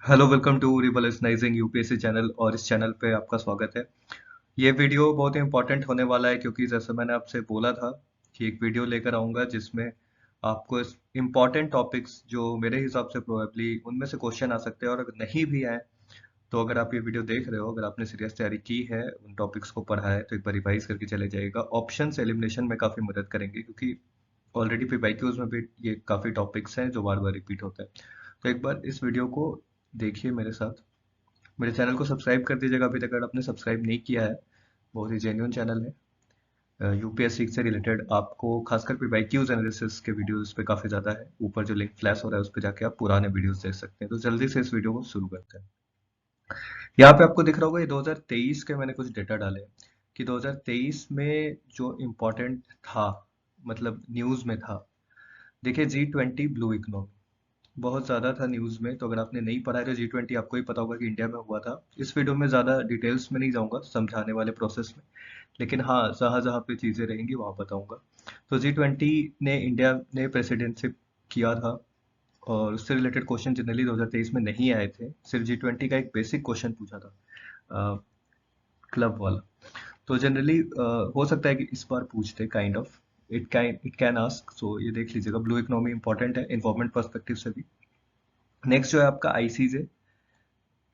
Hello welcome to revolutionising UPSC channel और इस channel पे आपका स्वागत है। ये वीडियो बहुत ही इंपॉर्टेंट होने वाला है क्योंकि जैसे मैंने आपसे बोला था कि एक वीडियो लेकर आऊँगा जिसमें आपको इम्पॉर्टेंट टॉपिक्स जो मेरे हिसाब से प्रोबेबली उनमें से क्वेश्चन आ सकते हैं और अगर नहीं भी आए तो अगर आप ये वीडियो देख रहे हो, अगर आपने सीरियस तैयारी की है, उन टॉपिक्स को पढ़ा है तो एक बार रिवाइज करके चले जाइएगा। ऑप्शंस एलिमिनेशन में काफ़ी मदद करेंगे क्योंकि ऑलरेडी पीवाईक्यूज में भी ये काफ़ी टॉपिक्स हैं जो बार बार रिपीट होते हैं। तो एक बार इस वीडियो को देखिए मेरे साथ। मेरे चैनल को सब्सक्राइब कर दीजिएगा अभी तक अगर आपने सब्सक्राइब नहीं किया है। बहुत ही जेन्युइन चैनल है। यूपीएससी से रिलेटेड आपको खासकर पीवाईक्यूज एनालिसिस के वीडियोस पे काफ़ी ज़्यादा है। ऊपर जो लिंक फ्लैश हो रहा है उस पर जाके आप पुराने वीडियोस देख सकते हैं। तो जल्दी से इस वीडियो को शुरू करते हैं। यहाँ पे आपको दिख रहा होगा ये 2023 के मैंने कुछ डेटा डाले हैं कि 2023 में जो इम्पोर्टेंट था, मतलब न्यूज़ में था। देखिए G20 ब्लू इकोनॉमी बहुत ज़्यादा था न्यूज़ में। तो अगर आपने नहीं पढ़ा है तो G20 आपको ही पता होगा कि इंडिया में हुआ था। इस वीडियो में ज़्यादा डिटेल्स में नहीं जाऊँगा समझाने वाले प्रोसेस में, लेकिन हाँ जहाँ जहाँ पे चीज़ें रहेंगी वहाँ बताऊँगा। तो G20 ने इंडिया ने प्रेसिडेंटशिप किया था और उससे रिलेटेड क्वेश्चन जनरली 2023 में नहीं आए थे। सिर्फ G20 का एक बेसिक क्वेश्चन पूछा था, क्लब वाला। तो जनरली हो सकता है कि इस बार पूछते kind of. It can ask, so ये देख लीजिएगा। ब्लू इकोनॉमी इंपॉर्टेंट है इन्वायरमेंट पर्सपेक्टिव से भी। नेक्स्ट जो है आपका आईसीजे,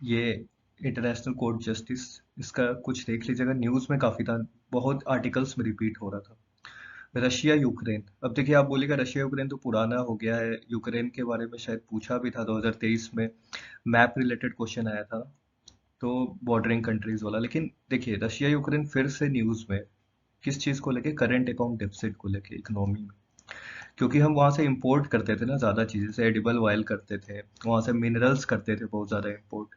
ये इंटरनेशनल कोर्ट जस्टिस, इसका कुछ देख लीजिएगा। न्यूज़ में काफ़ी था, बहुत आर्टिकल्स में रिपीट हो रहा था। रशिया यूक्रेन, अब देखिए आप बोलिएगा रशिया यूक्रेन तो पुराना हो गया है। यूक्रेन के बारे में शायद पूछा भी था 2023 में, मैप रिलेटेड क्वेश्चन आया था, तो बॉर्डरिंग कंट्रीज वाला। लेकिन देखिए रशिया यूक्रेन फिर से न्यूज़ में किस चीज़ को लेके, करंट अकाउंट डेफिसिट को लेके, इकोनॉमी में। क्योंकि हम वहाँ से इंपोर्ट करते थे ना ज़्यादा चीज़ें, जैसे एडिबल ऑयल करते थे, वहाँ से मिनरल्स करते थे बहुत ज़्यादा इंपोर्ट।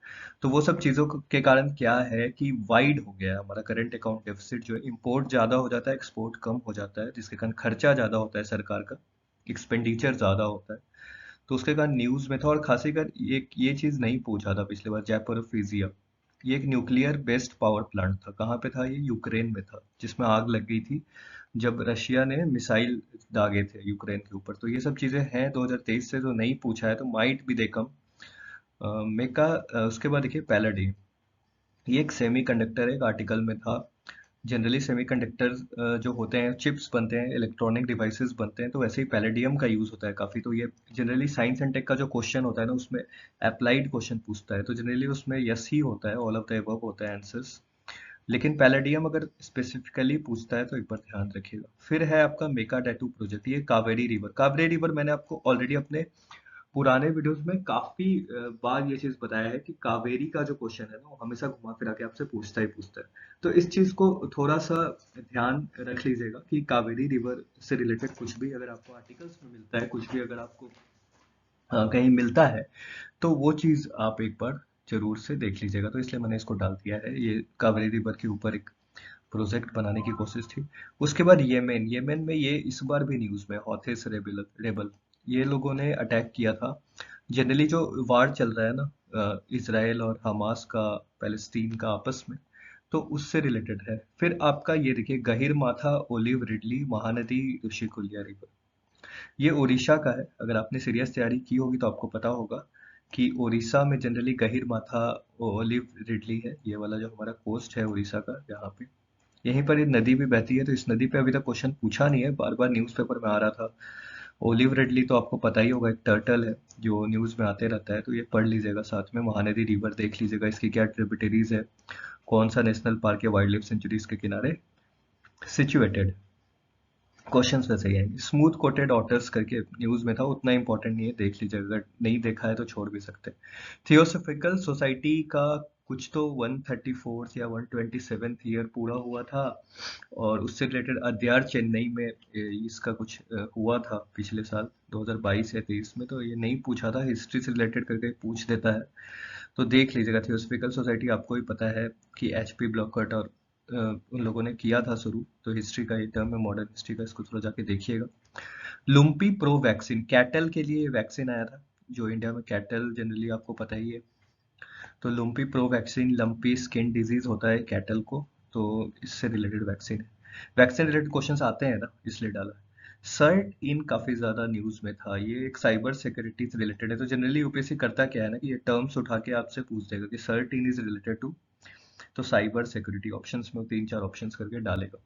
तो वो सब चीज़ों के कारण क्या है कि वाइड हो गया है हमारा करंट अकाउंट डेफिसिट। जो है इंपोर्ट ज़्यादा हो जाता है, एक्सपोर्ट कम हो जाता है, जिसके कारण खर्चा ज़्यादा होता है सरकार का, एक्सपेंडिचर ज़्यादा होता है। तो उसके कारण न्यूज़ में था। और खासी कर ये चीज़ नहीं पूछा था पिछले बार, जयपुर, ये एक न्यूक्लियर बेस्ड पावर प्लांट था। कहाँ पे था? ये यूक्रेन में था, जिसमें आग लग गई थी जब रशिया ने मिसाइल दागे थे यूक्रेन के ऊपर। तो ये सब चीजें हैं 2023 से, जो नहीं पूछा है तो माइट भी दे कम। मेका उसके बाद देखिए पैलाडियम, ये एक सेमीकंडक्टर है, एक आर्टिकल में था। जनरली सेमीकंडक्टर्स जो होते हैं, चिप्स बनते हैं, इलेक्ट्रॉनिक डिवाइसेस बनते हैं, तो वैसे ही पैलेडियम का यूज होता है काफी। तो ये जनरली साइंस एंड टेक का जो क्वेश्चन होता है ना, उसमें अप्लाइड क्वेश्चन पूछता है, तो जनरली उसमें यस ही होता है, ऑल ऑफ द अबव होता है आंसर्स। लेकिन पैलेडियम अगर स्पेसिफिकली पूछता है तो एक बार ध्यान रखिएगा। फिर है आपका मेका टैटू प्रोजेक्ट, ये कावेरी रिवर मैंने आपको ऑलरेडी अपने पुराने वीडियोस में काफी बार ये चीज बताया है कि कावेरी का जो क्वेश्चन है ना, वो हमेशा घुमा फिरा के आपसे पूछता ही पूछता है। तो इस चीज को थोड़ा सा ध्यान रख लीजिएगा कि कावेरी रिवर से रिलेटेड कुछ भी अगर आपको आर्टिकल्स में मिलता है, कुछ भी अगर आपको कहीं मिलता है, तो वो चीज आप एक बार जरूर से देख लीजिएगा। तो इसलिए मैंने इसको डाल दिया है। ये कावेरी रिवर के ऊपर एक प्रोजेक्ट बनाने की कोशिश थी। उसके बाद येमेन, येमेन में ये इस बार भी न्यूज में हौथेस रेबल, ये लोगों ने अटैक किया था। जनरली जो वार चल रहा है ना, इसराइल और हमास का, पैलेस्टीन का आपस में, तो उससे रिलेटेड है। फिर आपका ये देखिए Gahir Matha olive ridley Mahanadi Rushikulya river, ये उड़ीसा का है। अगर आपने सीरियस तैयारी की होगी तो आपको पता होगा कि उड़ीसा में जनरली गहिर माथा ओलिव रिडली है, ये वाला जो हमारा कोस्ट है उड़ीसा का, यहाँ पे यहीं पर ये नदी भी बहती है। तो इस नदी पे अभी तक क्वेश्चन पूछा नहीं है, बार बार न्यूज़पेपर में आ रहा था। ओलिव रिडली तो आपको पता ही होगा, एक टर्टल है जो न्यूज़ में आते रहता है, तो ये पढ़ लीजिएगा। साथ में महानदी रिवर देख लीजिएगा, इसकी क्या ट्रिब्यूटरीज है, कौन सा नेशनल पार्क या वाइल्ड लाइफ सेंचुरीज के किनारे सिचुएटेड। क्वेश्चंस वैसे ही आएंगे। स्मूथ कोटेड ऑटर्स करके न्यूज़ में था, उतना इंपॉर्टेंट नहीं है, देख लीजिएगा। अगर नहीं देखा है तो छोड़ भी सकते हैं। थियोसॉफिकल सोसाइटी का कुछ तो 134 या 127 ईयर पूरा हुआ था, और उससे रिलेटेड अद्यार चेन्नई में इसका कुछ हुआ था पिछले साल 2022 या 23 में। तो ये नहीं पूछा था, हिस्ट्री से रिलेटेड करके पूछ देता है, तो देख लीजिएगा। थियोसॉफिकल सोसाइटी आपको ही पता है कि एचपी ब्लॉकट और उन लोगों ने किया था शुरू। तो हिस्ट्री का ये टर्म है, मॉडर्न हिस्ट्री का, इसको थोड़ा जाके देखिएगा। लुम्पी प्रो वैक्सीन, कैटल के लिए वैक्सीन आया था, जो इंडिया में कैटल जनरली आपको पता ही है। तो lumpy pro vaccine, lumpy skin disease होता है कैटल को, तो इससे रिलेटेड वैक्सीन है। वैक्सीन रिलेटेड क्वेश्चंस आते हैं ना, इसलिए डाला है। सर्ट इन काफी ज्यादा न्यूज में था। ये एक साइबर सिक्योरिटी से रिलेटेड है। तो जनरली यूपीएससी करता क्या है ना कि ये टर्म्स उठा के आपसे पूछ देगा कि CERT In is related to, तो साइबर सिक्योरिटी ऑप्शंस में वो तीन चार ऑप्शंस करके डालेगा।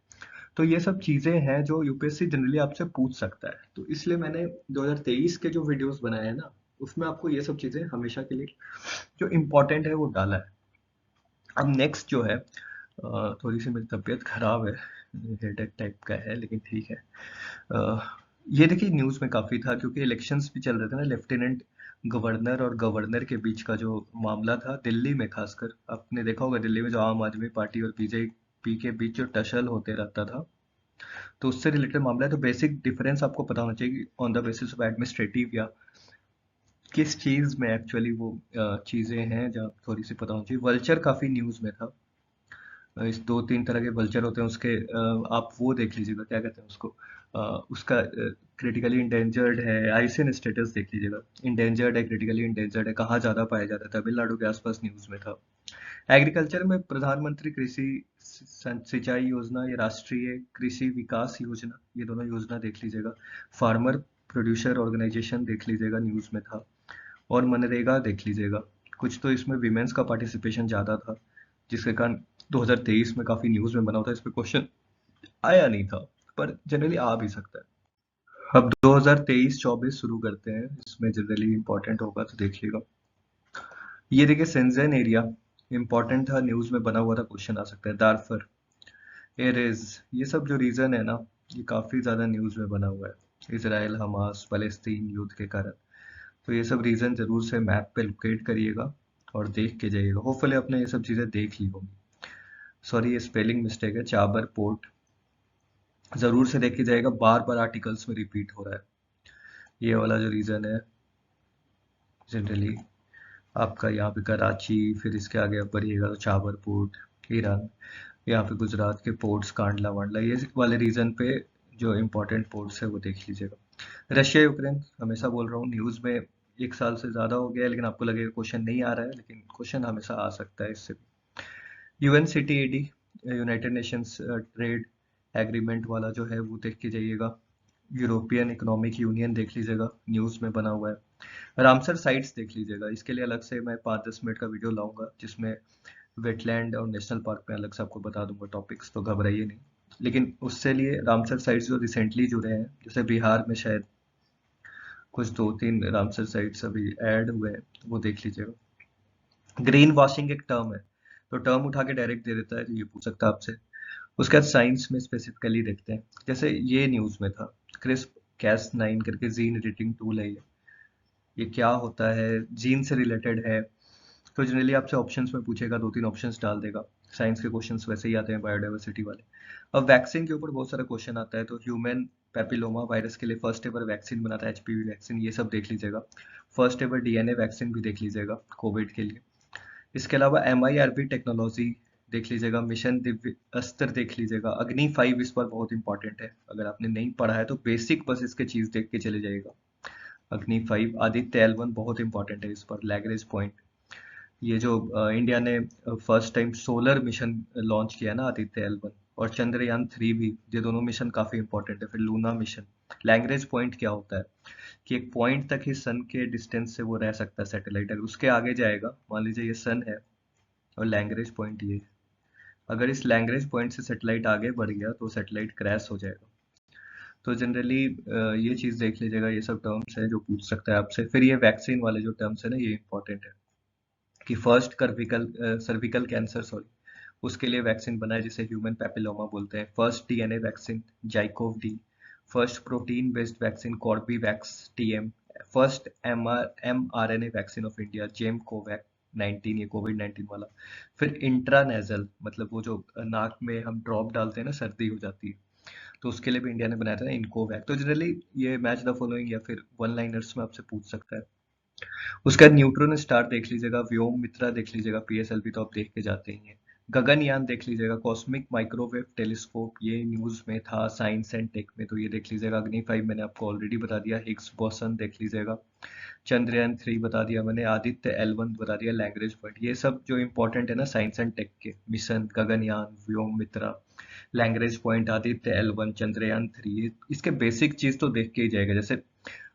तो ये सब चीजें हैं जो यूपीएससी जनरली आपसे पूछ सकता है। तो इसलिए मैंने 2023 के जो वीडियोस बनाए हैं ना, उसमें आपको ये सब चीजें हमेशा के लिए जो इम्पोर्टेंट है वो डाला है। अब नेक्स्ट जो है, थोड़ी सी मेरी तबीयत खराब है, हेडेक टाइप का है, लेकिन ठीक है। अ, ये देखिए न्यूज़ में काफ़ी था क्योंकि इलेक्शंस भी चल रहे थे ना, लेफ्टिनेंट गवर्नर और गवर्नर के बीच का जो मामला था दिल्ली में। खासकर आपने देखा होगा दिल्ली में जो आम आदमी पार्टी और बीजेपी के बीच जो टसल होते रहता था, तो उससे रिलेटेड मामला है। तो बेसिक डिफरेंस आपको पता होना चाहिए कि on the basis of administrative या किस चीज़ में एक्चुअली वो चीज़ें हैं, जहाँ थोड़ी सी पता होनी चाहिए। वल्चर काफ़ी न्यूज़ में था। इस दो तीन तरह के वल्चर होते हैं उसके, आप वो देख लीजिएगा, क्या कहते हैं उसको, उसका क्रिटिकली इंडेंजर्ड है, आईसीएन स्टेटस देख लीजिएगा। इंडेंजर्ड है, क्रिटिकली इंडेंजर्ड है, कहाँ ज़्यादा पाया जाता है, तमिलनाडु के आसपास न्यूज़ में था। एग्रीकल्चर में प्रधानमंत्री कृषि सिंचाई योजना या राष्ट्रीय कृषि विकास योजना, ये दोनों योजना देख लीजिएगा। फार्मर प्रोड्यूसर ऑर्गेनाइजेशन देख लीजिएगा, न्यूज़ में था। और मनरेगा देख लीजिएगा। कुछ तो इसमें विमेंस का पार्टिसिपेशन ज़्यादा था, जिसके कारण 2023 में काफ़ी न्यूज़ में बना होता है। इस पे क्वेश्चन आया नहीं था, पर जनरली आ भी सकता है। अब 2023-24 शुरू करते हैं, इसमें जनरली इंपॉर्टेंट होगा तो देखिएगा। ये देखिए सेंजन एरिया इंपॉर्टेंट था, न्यूज़ में बना हुआ था, क्वेश्चन आ सकता है। दारफर, एरेज, ये सब जो रीजन है ना, ये काफ़ी ज़्यादा न्यूज़ में बना हुआ है, इसराइल हमास फलस्तीन युद्ध के कारण। तो ये सब रीजन जरूर से मैप पे लोकेट करिएगा और देख के जाइएगा। होपफुली आपने ये सब चीज़ें देख ली होंगी। सॉरी, ये स्पेलिंग मिस्टेक है, चाबर पोर्ट। जरूर से देख के जाइएगा, बार बार आर्टिकल्स में रिपीट हो रहा है। ये वाला जो रीजन है जनरली आपका यहाँ पे कराची, फिर इसके आगे आप बढ़िएगा तो चाबर पोर्ट, ईरान, यहाँ पे गुजरात के पोर्ट्स कांडला वांडला, ये वाले रीजन पे जो इम्पोर्टेंट पोर्ट्स है वो देख लीजिएगा। रशिया यूक्रेन, हमेशा बोल रहा हूँ, न्यूज़ में एक साल से ज़्यादा हो गया है, लेकिन आपको लगेगा क्वेश्चन नहीं आ रहा है, लेकिन क्वेश्चन हमेशा आ सकता है इससे। UNCTAD, United Nations trade agreement वाला जो है वो देख के जाइएगा। यूरोपियन इकोनॉमिक यूनियन देख लीजिएगा, न्यूज़ में बना हुआ है। रामसर साइट्स देख लीजिएगा, इसके लिए अलग से मैं 5-10 मिनट का वीडियो लाऊंगा, जिसमें वेटलैंड और नेशनल पार्क में अलग से आपको बता दूंगा टॉपिक्स, तो घबराइए नहीं। लेकिन उससे लिए रामसर साइट्स जो रिसेंटली जुड़े हैं, जैसे बिहार में शायद कुछ 2-3 रामसर साइट्स अभी ऐड हुए हैं, तो वो देख लीजिएगा। ग्रीन वॉशिंग एक टर्म है, तो टर्म उठा के डायरेक्ट दे देता है, तो ये पूछ सकता है आपसे। उसके बाद साइंस में स्पेसिफिकली देखते हैं, जैसे ये न्यूज़ में था, क्रिस्प कैस 9 करके जीन एडिटिंग टूल है ये क्या होता है, जीन से रिलेटेड है। तो जनरली आपसे ऑप्शंस में पूछेगा, 2-3 ऑप्शंस डाल देगा। साइंस के क्वेश्चंस वैसे ही आते हैं, बायोडाइवर्सिटी वाले। अब वैक्सीन के ऊपर बहुत सारा क्वेश्चन आता है, तो ह्यूमन पेपिलोमा वायरस के लिए फर्स्ट एवर वैक्सीन बना था, एचपीवी वैक्सीन, ये सब देख लीजिएगा। फर्स्ट एवर डीएनए वैक्सीन भी देख लीजिएगा कोविड के लिए। इसके अलावा एमआईआरवी टेक्नोलॉजी देख लीजिएगा, मिशन दिव्य अस्त्र देख लीजिएगा, अग्नि 5 इस पर बहुत इंपॉर्टेंट है। अगर आपने नहीं पढ़ा है तो बेसिक बस इसके चीज देख के चले जाइएगा। अग्नि 5, आदित्य एल 1 बहुत इंपॉर्टेंट है, इस पर लैग्रेंज पॉइंट। ये जो इंडिया ने first time solar mission launch किया ना, आदित्य एल 1, और चंद्रयान 3 भी, ये दोनों मिशन काफी इंपॉर्टेंट है। फिर लूना मिशन। लैग्रेंज पॉइंट क्या होता है कि एक पॉइंट तक ही सन के डिस्टेंस से वो रह सकता है सैटेलाइट, अगर उसके आगे जाएगा, मान लीजिए ये सन है और लैग्रेंज पॉइंट ये, अगर इस लैग्रेंज पॉइंट से सैटेलाइट आगे बढ़ गया तो सैटेलाइट क्रैश हो जाएगा। तो जनरली ये चीज देख लीजिएगा, ये सब टर्म्स है जो पूछ सकता है आपसे। फिर ये वैक्सीन वाले जो टर्म्स है ना, ये इंपॉर्टेंट है कि first cervical cervical cancer, sorry, उसके लिए वैक्सीन बना है, जिसे ह्यूमन पेपिलोमा बोलते हैं। First DNA vaccine ZyCoV D. First protein based vaccine Corbevax TM. First mRNA vaccine of India Gemcovac 19, ये कोविड 19 वाला। फिर इंट्रानेजल, मतलब वो जो नाक में हम ड्रॉप डालते हैं ना, सर्दी हो जाती है, तो उसके लिए भी इंडिया ने बनाया था ना, इनकोवैक। तो जनरली ये मैच द फॉलोइंग या फिर वन लाइनर्स में आपसे पूछ सकता है। उसका न्यूट्रॉन स्टार देख लीजिएगा, व्योम मित्रा देख लीजिएगा, पीएसएलवी तो आप देख के जाते ही हैं। गगनयान देख लीजिएगा, कॉस्मिक माइक्रोवेव टेलीस्कोप, ये न्यूज में था साइंस एंड टेक में, तो ये देख लीजिएगा। अग्नि 5 मैंने आपको ऑलरेडी बता दिया। हिग्स बोसन देख लीजिएगा। चंद्रयान 3 बता दिया मैंने। आदित्य एल 1 बता दिया। लैग्रेंज पॉइंट, ये सब जो इंपॉर्टेंट है ना साइंस एंड टेक के mission, Gaganyaan, Vyommitra, Lagrange point, Aditya L1, Chandrayaan 3, इसके बेसिक चीज तो देख के ही जाएगा। जैसे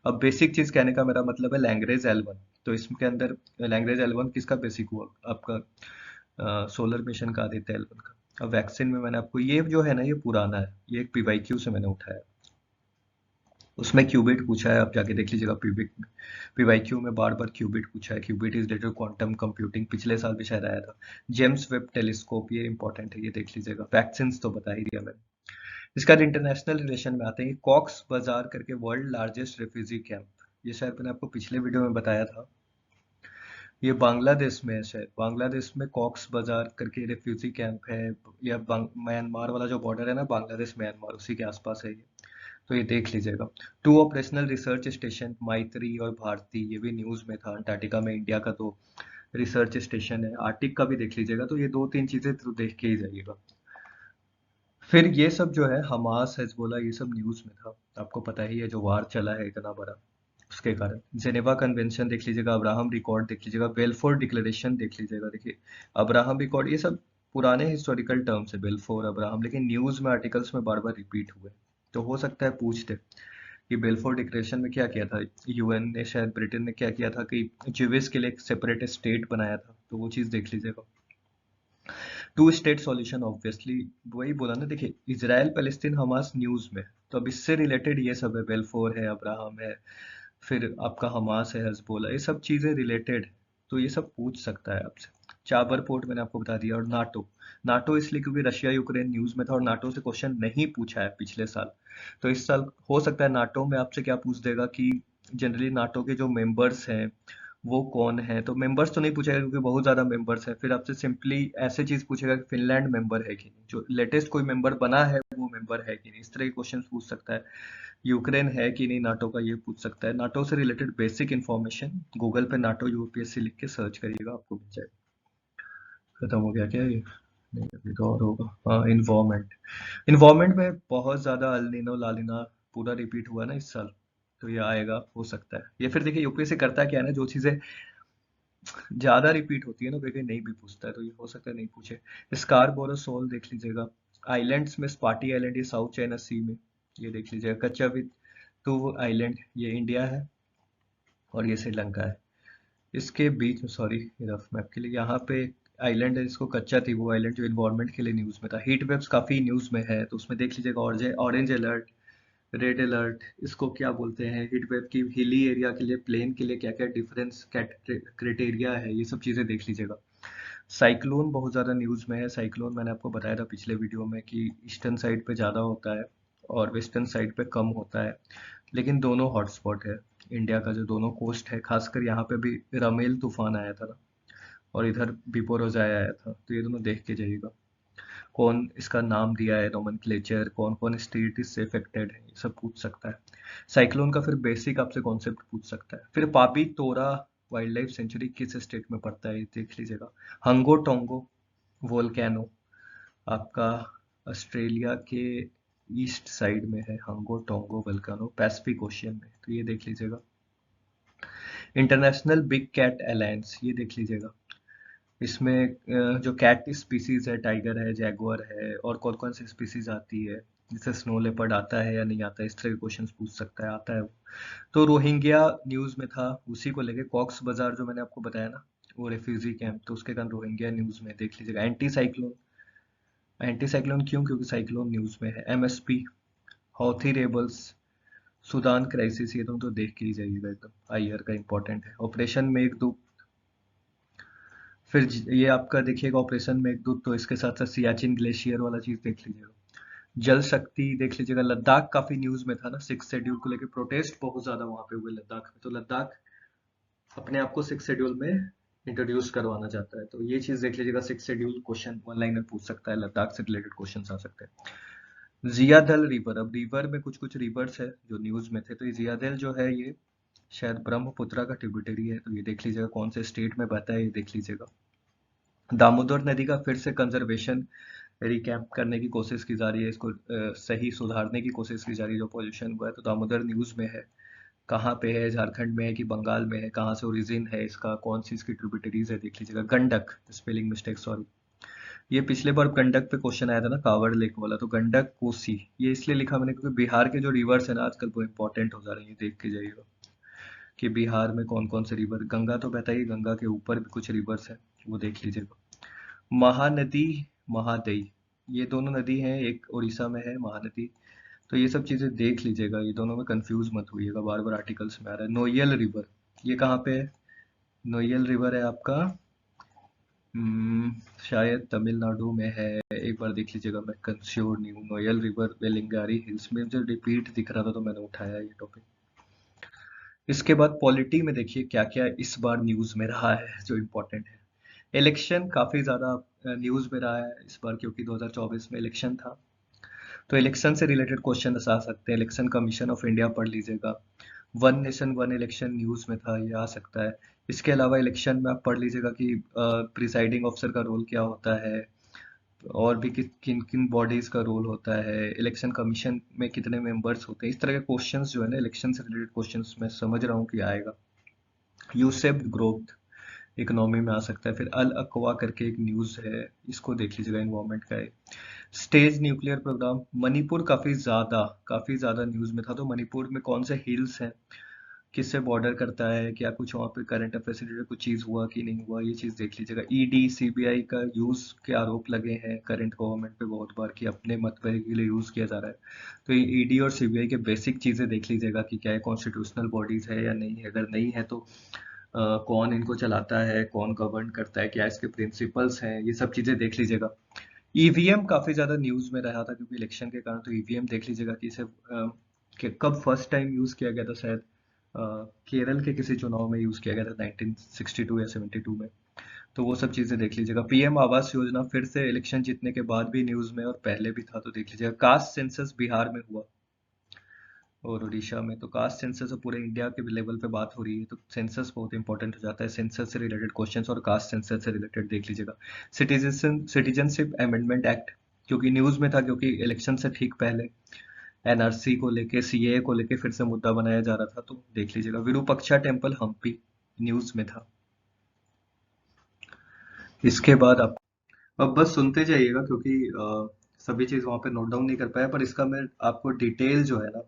अब बेसिक चीज कहने का मेरा मतलब है लैंग्रेज L1, तो इसके अंदर लैंग्वेज L1 किसका बेसिक हुआ आपका, सोलर मिशन का, आदित्य L1 का। अब वैक्सीन में मैंने आपको ये जो है ना, ये पुराना है, ये एक पीवाईक्यू से मैंने उठाया, उसमें क्यूबिट पूछा है, आप जाके देख लीजिएगा। पीवाईक्यू में बार बार क्यूबिट पूछा है, qubit is related quantum computing, पिछले साल भी शायद आया था। जेम्स वेब टेलीस्कोप, ये इंपॉर्टेंट है, ये देख लीजिएगा। वैक्सीन तो बता ही दिया मैंने। इसका इंटरनेशनल रिलेशन में आते हैं, कॉक्स बाजार करके वर्ल्ड लार्जेस्ट रेफ्यूजी कैंप, ये शायद मैंने आपको पिछले वीडियो में बताया था। ये बांग्लादेश में है शायद, बांग्लादेश में कॉक्स बाजार करके रेफ्यूजी कैंप है। या म्यांमार वाला जो बॉर्डर है ना, बांग्लादेश म्यांमार, उसी के आसपास है ये, तो ये देख लीजिएगा। 2 ऑपरेशनल रिसर्च स्टेशन, माइत्री और भारती, ये भी न्यूज में था। अंटार्कटिका में इंडिया का 2 रिसर्च स्टेशन है। आर्टिक का भी देख लीजिएगा। तो ये 2-3 चीजें तो देख के ही जाइएगा। फिर ये सब जो है, हमास, हिजबुल्लाह, ये सब न्यूज में था। आपको पता ही है जो वार चला है इतना बड़ा, उसके कारण। जेनेवा कन्वेंशन देख लीजिएगा, अब्राहम रिकॉर्ड देख लीजिएगा, बेल्फोर डिक्लेरेशन देख लीजिएगा। देखिए, अब्राहम रिकॉर्ड, ये सब पुराने हिस्टोरिकल टर्म्स है, बेल्फोर, अब्राहम, लेकिन न्यूज में आर्टिकल्स में बार बार रिपीट हुए। तो हो सकता है पूछते कि बेल्फोर डिक्लेरेशन में क्या किया था यूएन ने, शायद ब्रिटेन ने क्या किया था कि ज्यूइश के लिए एक सेपरेट स्टेट बनाया था, तो वो चीज देख लीजिएगा। 2 स्टेट सॉल्यूशन, ऑब्वियसली वही बोला ना। देखिए, इजराइल पैलेस्टीन हमास न्यूज में, तो अब इससे रिलेटेड ये सब है, बेल्फोर है, अब्राहम है, फिर आपका हमास है, हिजबुल्लाह, ये सब चीजें रिलेटेड, तो ये सब पूछ सकता है आपसे। चाबर पोर्ट मैंने आपको बता दिया। और नाटो, नाटो इसलिए क्योंकि रशिया यूक्रेन न्यूज में था और नाटो से क्वेश्चन नहीं पूछा है पिछले साल, तो इस साल हो सकता है नाटो में आपसे क्या पूछ देगा कि जनरली नाटो के जो मेंबर्स हैं वो कौन है। तो मेंबर्स तो नहीं पूछेगा क्योंकि बहुत ज्यादा मेंबर्स हैं, फिर आपसे सिंपली ऐसे चीज पूछेगा कि फिनलैंड मेंबर है कि नहीं, जो लेटेस्ट कोई मेंबर बना है वो मेंबर है कि नहीं, इस तरह के क्वेश्चन पूछ सकता है। यूक्रेन है कि नहीं नाटो का, ये पूछ सकता है। नाटो से रिलेटेड बेसिक इन्फॉर्मेशन गूगल पे नाटो यूपीएससी लिख के सर्च करिएगा, आपको मिल जाएगा। खत्म हो गया क्या ये? नहीं, अभी तो और होगा। हाँ, इन्वायरमेंट, इन्वायरमेंट में बहुत ज्यादा अल्नीनो लालिना पूरा रिपीट हुआ ना इस साल, तो ये आएगा, हो सकता है ये। फिर देखिए यूपीएससी करता क्या है ना, जो चीजें ज्यादा रिपीट होती है ना, कहीं नहीं भी पूछता है, तो ये हो सकता है नहीं पूछे। स्कारबोरो सोल देख लीजिएगा। आइलैंड्स में स्पाटी आइलैंड, ये साउथ चाइना सी में, ये देख लीजिएगा। कच्चा विद तो आइलैंड, ये इंडिया है और ये श्रीलंका है। इसके बीच में, सॉरी रफ मैप के लिए, यहाँ पे आइलैंड है जिसको कच्चा थी, वो आइलैंड जो इन्वायरमेंट के लिए न्यूज में था। हीट वेव्स काफी न्यूज में है, तो उसमें देख लीजिएगा। ऑरेंज अलर्ट, रेड अलर्ट, इसको क्या बोलते हैं, हीट वेव की हिली एरिया के लिए, प्लेन के लिए क्या क्या डिफरेंस क्राइटेरिया है, ये सब चीजें देख लीजिएगा। साइक्लोन बहुत ज़्यादा न्यूज़ में है। साइक्लोन मैंने आपको बताया था पिछले वीडियो में कि ईस्टर्न साइड पे ज़्यादा होता है और वेस्टर्न साइड पे कम होता है, लेकिन दोनों हॉटस्पॉट है। इंडिया का जो दोनों कोस्ट है, खासकर यहाँ पे भी रमेल तूफान आया था ना, और इधर बिपोरोजाय आया था, तो ये दोनों देख के जाइएगा। कौन इसका नाम दिया है, नोमेनक्लेचर, कौन कौन स्टेट इससे अफेक्टेड है, ये सब पूछ सकता है। साइक्लोन का फिर बेसिक आपसे कॉन्सेप्ट पूछ सकता है। फिर पापी तोरा वाइल्ड लाइफ सेंचुरी किस स्टेट में पड़ता है, ये देख लीजिएगा। हंगो टोंगो वोल्केनो आपका ऑस्ट्रेलिया के ईस्ट साइड में है। हंगो टोंगो वोल्केनो पैसिफिक ओशियन में, तो ये देख लीजिएगा। इंटरनेशनल बिग कैट अलायंस, ये देख लीजिएगा। इसमें जो कैट स्पीसीज है, टाइगर है, जैगुआर है, और कौन कौन सी स्पीसीज आती है, जैसे स्नो लेपर्ड आता है या नहीं आता है, इस तरह के क्वेश्चंस पूछ सकता है, आता है वो। तो रोहिंग्या न्यूज में था, उसी को लेके कॉक्स बाजार जो मैंने आपको बताया ना, वो रेफ्यूजी कैंप, तो उसके कारण रोहिंग्या न्यूज में, देख लीजिएगा। एंटी साइक्लोन, एंटी साइक्लोन क्यों, क्योंकि साइक्लोन न्यूज में है। MSP, Houthi rebels, Sudan crisis, ये तुम तो देख के ही जाइएगा, एकदम आईआर का इंपॉर्टेंट है। ऑपरेशन मेघदूत, फिर ये आपका देखिएगा ऑपरेशन मेघदूत, तो इसके साथ साथ सियाचिन ग्लेशियर वाला चीज देख लीजिएगा। जल शक्ति देख लीजिएगा। लद्दाख काफी न्यूज में था ना, 6 शेड्यूल को लेके प्रोटेस्ट बहुत ज्यादा वहां पे हुए लद्दाख में, तो लद्दाख अपने आप को 6 शेड्यूल में इंट्रोड्यूस करवाना चाहता है, तो ये चीज देख लीजिएगा। 6 शेड्यूल क्वेश्चन वन लाइनर पूछ सकता है, लद्दाख से रिलेटेड क्वेश्चन आ सकते हैं। जियादल रिवर, अब रिवर में कुछ कुछ रिवर्स है जो न्यूज में थे, तो ये जियादल जो है ये शायद ब्रह्मपुत्रा का ट्रिब्यूटरी है, तो ये देख लीजिएगा कौन से स्टेट में बहता है, ये देख लीजिएगा। दामोदर नदी का फिर से कंजर्वेशन रिकैप करने की कोशिश की जा रही है, इसको सही सुधारने की कोशिश की जा रही है, जो पॉल्यूशन हुआ है। तो दामोदर न्यूज में है, कहाँ पे है, झारखंड में है कि बंगाल में है, कहाँ से ओरिजिन है इसका, कौन सी इसकी ट्रिब्यूटरीज है, देख लीजिएगा। गंडक, स्पेलिंग मिस्टेक, सॉरी, ये पिछले बार गंडक पे क्वेश्चन आया था ना, कांवड़ लेक वाला, तो गंडक कोसी ये इसलिए लिखा मैंने क्योंकि बिहार के जो रिवर्स है ना आजकल वो इंपॉर्टेंट हो जा रही है, देख के जाइएगा कि बिहार में कौन कौन से रिवर, गंगा तो बता ही, गंगा के ऊपर भी कुछ रिवर्स है, वो देख लीजिएगा। महानदी, महादई, ये दोनों नदी हैं, एक उड़ीसा में है महानदी। तो ये सब चीजें देख लीजिएगा, ये दोनों में कंफ्यूज मत होइएगा, बार बार आर्टिकल्स में आ रहा है। नोयल रिवर, ये कहाँ पे है? नोयल रिवर है आपका हम्म, शायद तमिलनाडु में है, एक बार देख लीजिएगा, मैं कंश्योर नहीं हूँ। नोयल रिवर वेलिंगारी हिल्स में, जो रिपीट दिख रहा था तो मैंने उठाया ये टॉपिक। इसके बाद पॉलिटी में देखिए क्या क्या इस बार न्यूज में रहा है जो इम्पोर्टेंट है। इलेक्शन काफी ज्यादा न्यूज में रहा है इस बार, क्योंकि 2024 में इलेक्शन था, तो इलेक्शन से रिलेटेड क्वेश्चन आ सकते हैं। इलेक्शन कमीशन ऑफ इंडिया पढ़ लीजिएगा। One nation one election news में था, ये आ सकता है। इसके अलावा इलेक्शन में आप पढ़ लीजिएगा कि प्रिसाइडिंग ऑफिसर का रोल क्या होता है, और भी किन किन बॉडीज का रोल होता है, इलेक्शन कमीशन में कितने मेंबर्स होते हैं। इस तरह के क्वेश्चंस जो है ना इलेक्शन से रिलेटेड क्वेश्चंस, मैं समझ रहा हूँ कि आएगा। यूसेफ ग्रोथ इकोनॉमी में आ सकता है। फिर अल अक्वा करके एक न्यूज है, इसको देख लीजिएगा, इन्वायरमेंट का है। स्टेज न्यूक्लियर प्रोग्राम, मणिपुर काफी ज्यादा न्यूज में था। तो मणिपुर में कौन से हिल्स हैं, किससे बॉर्डर करता है, क्या कुछ वहाँ पे करंट अफेयर से रिलेटेड कुछ चीज हुआ कि नहीं हुआ, ये चीज देख लीजिएगा। ईडी सीबीआई का यूज के आरोप लगे हैं करंट गवर्नमेंट पे बहुत बार कि अपने मतभेद के लिए यूज किया जा रहा है। तो ये ईडी और सीबीआई के बेसिक चीजें देख लीजिएगा कि क्या ये कॉन्स्टिट्यूशनल बॉडीज है या नहीं है। अगर नहीं है तो कौन इनको चलाता है, कौन गवर्न करता है, क्या इसके प्रिंसिपल्स हैं, ये सब चीजें देख लीजिएगा। ईवीएम काफी ज्यादा न्यूज में रहा था क्योंकि इलेक्शन के कारण, तो ईवीएम देख लीजिएगा कि इसे कब फर्स्ट टाइम यूज किया गया था, शायद अ, केरल के किसी चुनाव में यूज किया गया था 1962 या 72 में। तो वो सब चीजें देख लीजिएगा। पीएम आवास योजना फिर से इलेक्शन जीतने के बाद भी न्यूज में और पहले भी था, तो देख लीजिएगा। कास्ट सेंसस बिहार में हुआ और उड़ीसा में, तो कास्ट सेंसस पूरे इंडिया के लेवल पे बात हो रही है, तो सेंसस बहुत इंपॉर्टेंट हो जाता है। सेंसस से रिलेटेड क्वेश्चंस और कास्ट सेंसस से रिलेटेड देख लीजिएगा। सिटीजनशिप अमेंडमेंट एक्ट, क्योंकि न्यूज में था, क्योंकि इलेक्शन से ठीक पहले एनआरसी को लेके, सीएए को लेके फिर से मुद्दा बनाया जा रहा था, तो देख लीजिएगा। विरूपाक्षा टेम्पल हम्पी न्यूज में था। इसके बाद आप अब बस सुनते जाइएगा, क्योंकि सभी चीज वहां पे नोट डाउन नहीं कर पाया, पर इसका मैं आपको डिटेल जो है ना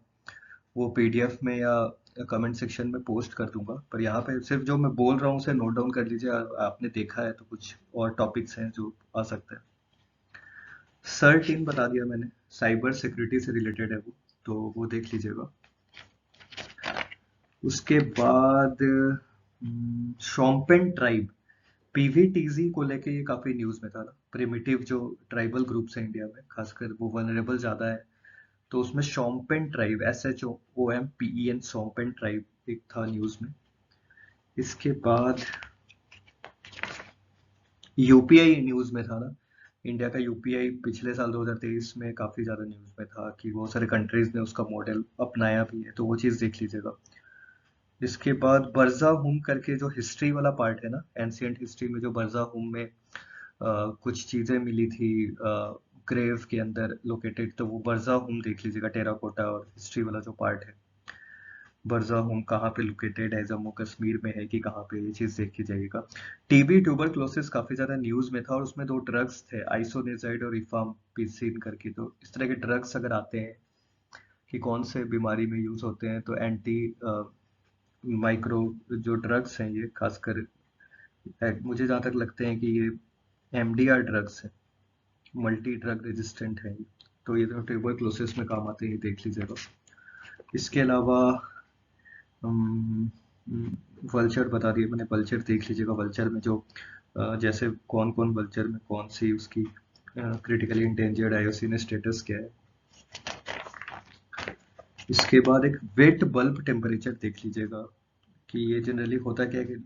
वो पीडीएफ में या कमेंट सेक्शन में पोस्ट कर दूंगा। पर यहाँ पे सिर्फ जो मैं बोल रहा हूँ उसे नोट डाउन कर लीजिए। आपने देखा है तो कुछ और टॉपिक्स हैं जो आ सकते हैं। सर्ट इन बता दिया मैंने, साइबर सिक्योरिटी से रिलेटेड है वो, तो वो देख लीजिएगा। उसके बाद शोम्पेन ट्राइब, पीवीटीजी को लेके ये काफी न्यूज में था ना। प्रिमिटिव जो ट्राइबल ग्रुप्स हैं इंडिया में, खासकर वो वनरेबल ज्यादा है, तो उसमें Shompen tribe, SHOOMPEN, Shompen tribe एक था न्यूज में। इसके बाद यूपीआई न्यूज में था ना, इंडिया का यूपीआई पिछले साल 2023 में काफी ज्यादा न्यूज में था कि बहुत सारे कंट्रीज ने उसका मॉडल अपनाया भी है, तो वो चीज देख लीजिएगा। इसके बाद बर्जा हुम करके जो हिस्ट्री वाला पार्ट है ना, एंशियंट हिस्ट्री में जो बर्जा हुम में कुछ चीजें मिली थी ग्रेव के अंदर लोकेटेड, तो वो बर्जा हुम देख लीजिएगा। टेराकोटा और हिस्ट्री वाला जो पार्ट है, बर्जा होम कहाँ पे लोकेटेड है, जम्मू कश्मीर में है कि कहाँ पे, ये चीज देख के जाइएगा। टीबी ट्यूबरक्लोसिस काफी ज्यादा न्यूज में था, और उसमें दो ड्रग्स थे, आइसोनिजाइड और रिफाम्पिसिन करके। तो इस तरह के ड्रग्स अगर आते हैं कि कौन से बीमारी में यूज होते हैं, तो एंटी माइक्रो जो ड्रग्स हैं ये खासकर, मुझे जहाँ तक लगते हैं कि ये एमडीआर ड्रग्स है, मल्टी ड्रग रेजिस्टेंट है ये। तो ये तो ट्यूबरक्लोसिस में काम आते हैं, ये देख लीजिएगा। इसके अलावा वल्चर बता दिए मैंने, वल्चर देख लीजिएगा। वल्चर में जो जैसे कौन कौन वल्चर में कौन सी उसकी क्रिटिकली इंडेंजर्ड आईओसीएन स्टेटस क्या है। इसके बाद एक वेट बल्ब टेम्परेचर देख लीजिएगा कि ये जनरली होता क्या है कि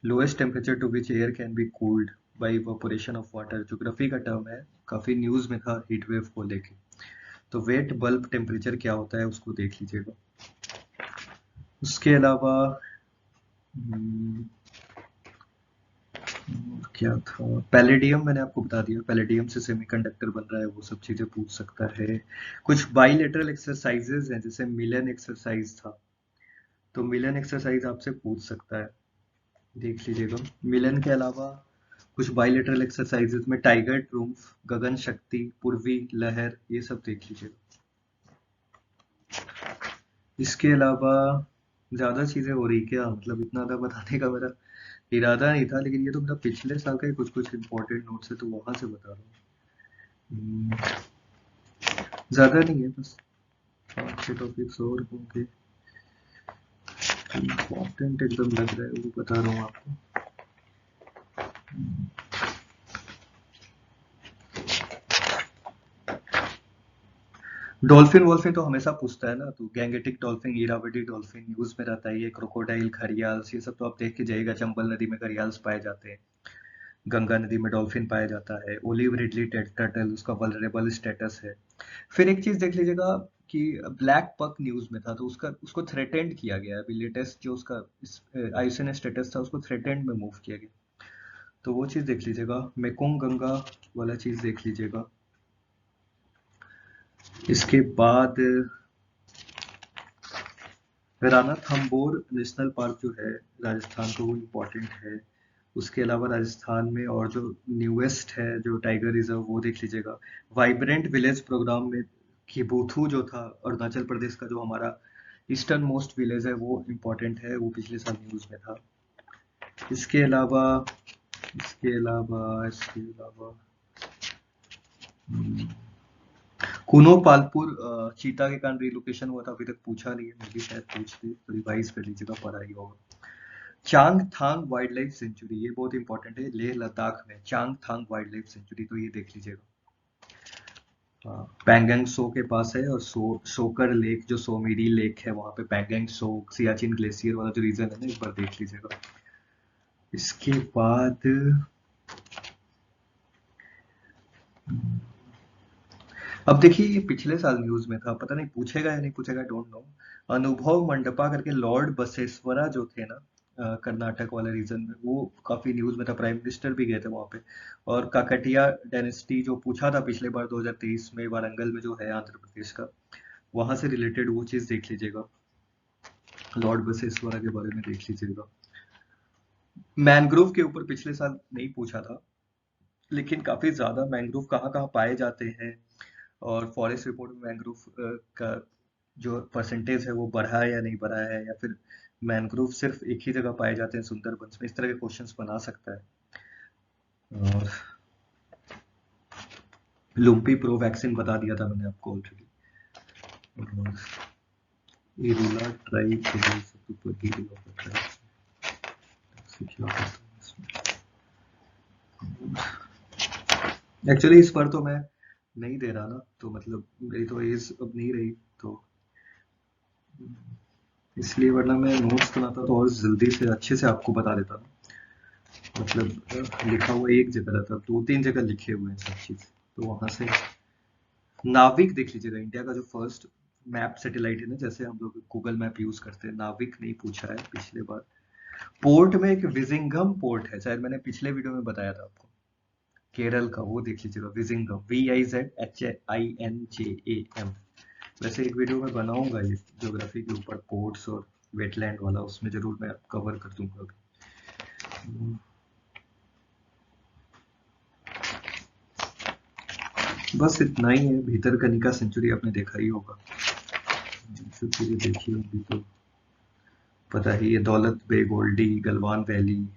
lowest temperature to which air can be cooled by evaporation of water, geography का टर्म है, काफी न्यूज में था हीट वेव को लेके। तो वेट बल्ब टेम्परेचर क्या होता है उसको देख लीजिएगा। उसके अलावा हम्म, क्या था, पैलेडियम मैंने आपको बता दिया, पैलेडियम से सेमीकंडक्टर बन रहा है, वो सब चीजें पूछ सकता है। कुछ बाइलेटरल एक्सरसाइजेज हैं, जैसे मिलन एक्सरसाइज था, तो मिलन एक्सरसाइज आपसे पूछ सकता है, देख लीजिएगा। मिलन के अलावा कुछ बायलेटरल एक्सरसाइजेज में टाइगर ट्रूम्फ, गगन शक्ति, पूर्वी लहर, ये सब देख लीजिएगा। इसके अलावा ज्यादा चीजें हो रही क्या, मतलब इतना ज्यादा बताने का मेरा इरादा नहीं था, लेकिन ये तो मेरा पिछले साल का ही कुछ कुछ इंपॉर्टेंट नोट्स है तो वहां से बता रहा हूँ। ज्यादा नहीं है, बस 5-6 टॉपिक्स और होंगे इम्पोर्टेंट एकदम लग रहा है, वो बता रहा हूँ आपको। डॉल्फिन वॉल्फिन तो हमेशा पूछता है ना, तो Gangetic dolphin, Irrawaddy dolphin news में रहता है, ये क्रोकोडाइल, घड़ियाल्स, ये सब तो आप देख के जाइएगा। चंबल नदी में घड़ियाल्स पाए जाते हैं, गंगा नदी में डॉल्फिन पाया जाता है, ओलिव रिडली टर्टल, उसका वल्नरेबल स्टेटस है। फिर एक चीज देख लीजिएगा कि ब्लैक पक न्यूज में था, तो उसको थ्रेटेंड किया गया है अभी, लेटेस्ट जो उसका आईसीएन स्टेटस था उसको थ्रेटेंड में मूव किया गया, तो वो चीज देख लीजिएगा। मेकोंग गंगा वाला चीज देख लीजिएगा। इसके बाद रानाथंबोर नेशनल पार्क जो है राजस्थान का, वो इम्पोर्टेंट है। उसके अलावा राजस्थान में और जो न्यूएस्ट है जो टाइगर रिजर्व, वो देख लीजिएगा। वाइब्रेंट विलेज प्रोग्राम में किबुथु जो था अरुणाचल प्रदेश का, जो हमारा ईस्टर्न मोस्ट विलेज है, वो इम्पोर्टेंट है, वो पिछले साल न्यूज में था। इसके अलावा इसके अलावा इसके अलावा कुनो पालपुर चीता के कारण रिलोकेशन हुआ था, अभी तक पूछा नहीं है, मैं भी शायद पूछ ली, तो रिवाइज कर लीजिएगा, पढ़ा ही होगा। चांग थांग वाइल्ड लाइफ सेंचुरी, ये बहुत इंपॉर्टेंट है, लेह लद्दाख में चांग थांग वाइल्ड लाइफ सेंचुरी, तो ये देख लीजिएगा। पैंगोंग सो के पास है, और सोकर लेक जो सोमेरी लेक है वहां पे, पैंगोंग सो सियाचिन ग्लेशियर वाला जो रीजन है ना, एक बार देख लीजिएगा। इसके बाद अब देखिए, ये पिछले साल न्यूज में था, पता नहीं पूछेगा या नहीं पूछेगा, डोंट नो। अनुभव मंडपा करके लॉर्ड बसेश्वरा जो थे ना, कर्नाटक वाले रीजन में, वो काफी न्यूज में था, प्राइम मिनिस्टर भी गए थे वहां पे। और काकटिया डायनेस्टी जो पूछा था पिछले बार 2023 में, वारंगल में जो है आंध्र प्रदेश का, वहां से रिलेटेड वो चीज देख लीजिएगा, लॉर्ड बसेश्वरा के बारे में देख लीजिएगा। मैनग्रोव के ऊपर पिछले साल नहीं पूछा था, लेकिन काफी ज्यादा मैंग्रोव कहाँ कहाँ पाए जाते हैं, और फॉरेस्ट रिपोर्ट में मैंग्रोव का जो परसेंटेज है वो बढ़ा है या नहीं बढ़ा है, या फिर मैंग्रोव सिर्फ एक ही जगह पाए जाते हैं सुंदरबंस में, इस तरह के क्वेश्चंस बना सकता है। और लुम्पी प्रो वैक्सीन बता दिया था मैंने आपको ऑलरेडी। और इरूला ट्राइब के लिए सब ऊपर की ट्राइब से क्या होता है इसमें। एक्चुअली इस पर तो मैं नहीं दे रहा ना, तो मतलब मेरी तो एज अब नहीं रही, तो इसलिए, वरना मैं नोट्स बनाता तो और जल्दी से अच्छे से आपको बता देता। मतलब लिखा हुआ एक जगह रहता, 2-3 जगह लिखे हुए हैं सब चीज, तो वहां से। नाविक देख लीजिएगा, इंडिया का जो फर्स्ट मैप सैटेलाइट है ना, जैसे हम लोग गूगल मैप यूज करते हैं, नाविक नहीं पूछा है पिछले बार। पोर्ट में एक विजिंगम पोर्ट है, शायद मैंने पिछले वीडियो में बताया था आपको, केरल का, वो देख लीजिएगा, विजिंगम, VIZHINJAM। वैसे एक वीडियो में बनाऊंगा ये ज्योग्राफी के ऊपर, पोर्ट्स और वेटलैंड वाला, उसमें जरूर मैं कवर कर दूंगा। बस इतना ही है। भीतरकनिका सेंचुरी आपने देखा ही होगा, सब चीजें देखी होगी तो पता ही है। दौलत बेग ओल्डी, गलवान वैली,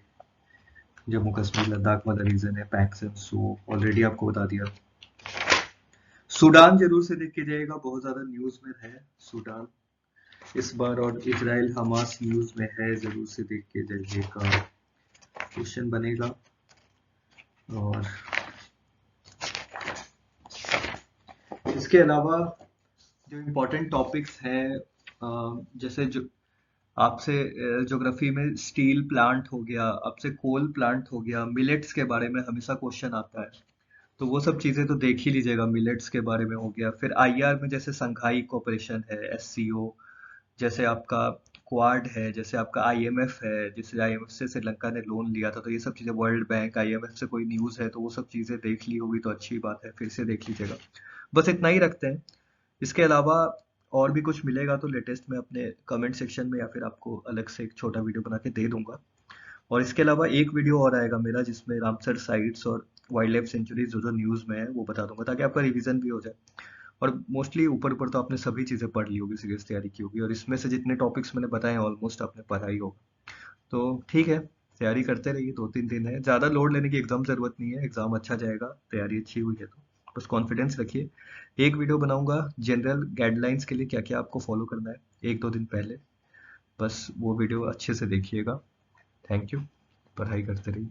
जम्मू कश्मीर लद्दाख वाला रीजन है, पैक्स एंड सो ऑलरेडी आपको बता दिया। सूडान जरूर से देख के जाइएगा, बहुत ज्यादा न्यूज में है सूडान इस बार, और इजराइल हमास न्यूज में है, जरूर से देख के जाइएगा, क्वेश्चन बनेगा। और इसके अलावा जो इम्पोर्टेंट टॉपिक्स हैं, जैसे जो आपसे ज्योग्राफी में स्टील प्लांट हो गया, आपसे कोल प्लांट हो गया, मिलेट्स के बारे में हमेशा क्वेश्चन आता है, तो वो सब चीजें तो देख ही लीजिएगा, मिलेट्स के बारे में हो गया। फिर आईआर में जैसे संघाई कोऑपरेशन है, SCO, जैसे आपका क्वाड है, जैसे आपका IMF है, जैसे IMF से श्रीलंका ने लोन लिया था, तो ये सब चीजें, वर्ल्ड बैंक, IMF से कोई न्यूज है तो वो सब चीजें देख ली होगी तो अच्छी बात है, फिर से देख लीजिएगा। बस इतना ही रखते हैं। इसके अलावा और भी कुछ मिलेगा तो लेटेस्ट में अपने कमेंट सेक्शन में, या फिर आपको अलग से एक छोटा वीडियो बना के दे दूंगा। और इसके अलावा एक वीडियो और आएगा मेरा जिसमें रामसर साइट्स और वाइल्ड लाइफ सेंचुरी जो जो न्यूज़ में है वो बता दूंगा, ताकि आपका रिवीजन भी हो जाए। और मोस्टली ऊपर ऊपर तो आपने सभी चीज़ें पढ़ ली होगी, सीरियस तैयारी की होगी, और इसमें से जितने टॉपिक्स मैंने बताए हैं ऑलमोस्ट आपने पढ़ा ही होगा। तो ठीक है, तैयारी करते रहिए, 2-3 दिन है, ज़्यादा लोड लेने की एकदम ज़रूरत नहीं है, एग्ज़ाम अच्छा जाएगा, तैयारी अच्छी हुई है तो बस कॉन्फिडेंस रखिए। एक वीडियो बनाऊंगा जनरल गाइडलाइंस के लिए, क्या क्या आपको फॉलो करना है 1-2 दिन पहले, बस वो वीडियो अच्छे से देखिएगा। Thank you. पढ़ाई करते रहिए।